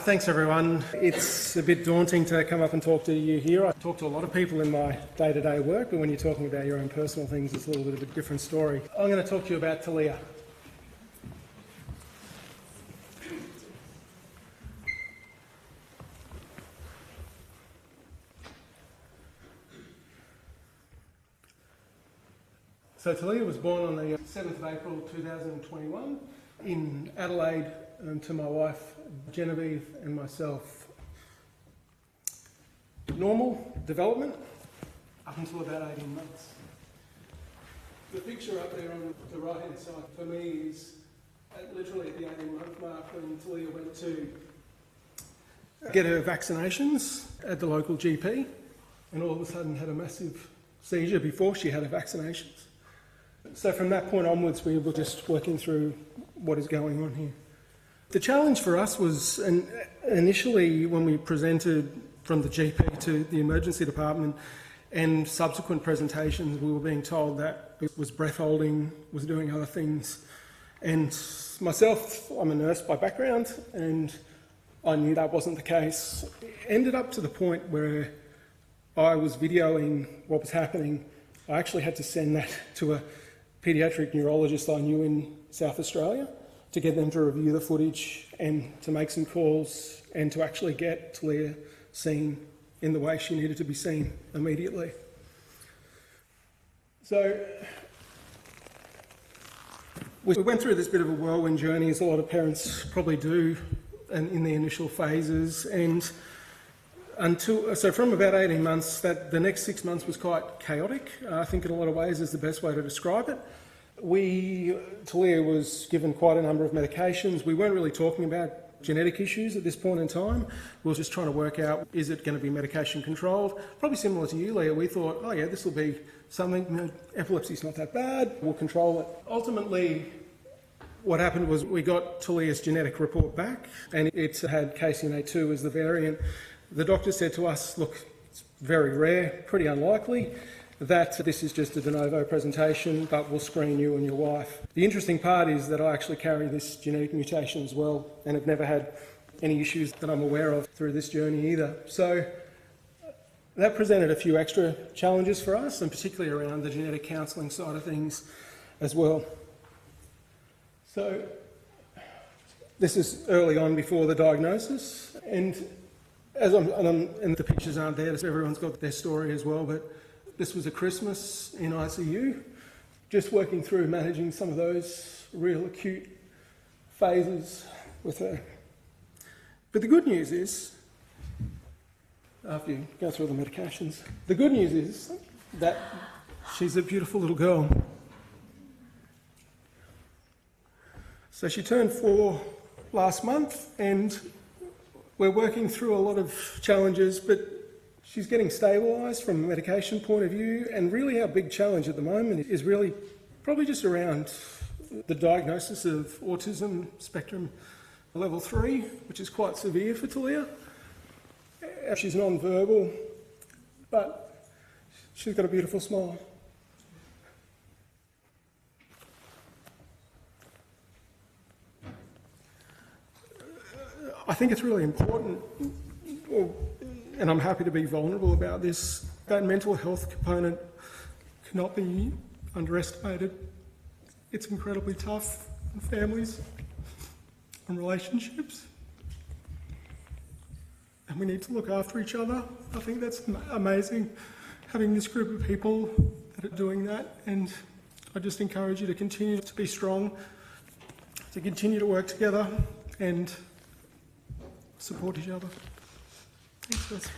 Thanks everyone. It's a bit daunting to come up and talk to you here. I talk to a lot of people in my day-to-day work, but when you're talking about your own personal things, it's a little bit of a different story. I'm going to talk to you about Talia. So Talia was born on the 7th of April 2021 in Adelaide to my wife Genevieve and myself. Normal development up until about 18 months. The picture up there on the right hand side for me is literally at the 18-month mark when Talia went to get her vaccinations at the local GP and all of a sudden had a massive seizure before she had her vaccinations. So from that point onwards we were just working through what is going on here. The challenge for us was initially when we presented from the GP to the emergency department and subsequent presentations, we were being told that it was breath holding, was doing other things. And myself, I'm a nurse by background, and I knew that wasn't the case. It ended up to the point where I was videoing what was happening. I actually had to send that to a paediatric neurologist I knew in South Australia to get them to review the footage and to make some calls and to actually get Talia seen in the way she needed to be seen immediately. So we went through this bit of a whirlwind journey, as a lot of parents probably do in the initial phases, and so from about 18 months, the next 6 months was quite chaotic. I think in a lot of ways is the best way to describe it. Talia was given quite a number of medications. We weren't really talking about genetic issues at this point in time. We were just trying to work out, is it going to be medication controlled? Probably similar to you, Leah. We thought, oh yeah, this will be something, epilepsy's not that bad, we'll control it. Ultimately, what happened was we got Talia's genetic report back and it had KCNA2 as the variant. The doctor said to us, look, it's very rare, pretty unlikely, that this is just a de novo presentation, but we'll screen you and your wife. The interesting part is that I actually carry this genetic mutation as well and have never had any issues that I'm aware of through this journey either. So that presented a few extra challenges for us, and particularly around the genetic counselling side of things as well. So this is early on before the diagnosis, and the pictures aren't there, so everyone's got their story as well, but this was a Christmas in ICU, just working through managing some of those real acute phases with her. But the good news is, after you go through the medications, the good news is that she's a beautiful little girl. So she turned 4 last month, and we're working through a lot of challenges, but she's getting stabilised from a medication point of view, and really our big challenge at the moment is really probably just around the diagnosis of autism spectrum level 3, which is quite severe for Talia. She's non-verbal, but she's got a beautiful smile. I think it's really important, and I'm happy to be vulnerable about this, that mental health component cannot be underestimated. It's incredibly tough on families and relationships, and we need to look after each other. I think that's amazing, having this group of people that are doing that, and I just encourage you to continue to be strong, to continue to work together and support each other. Thanks, guys.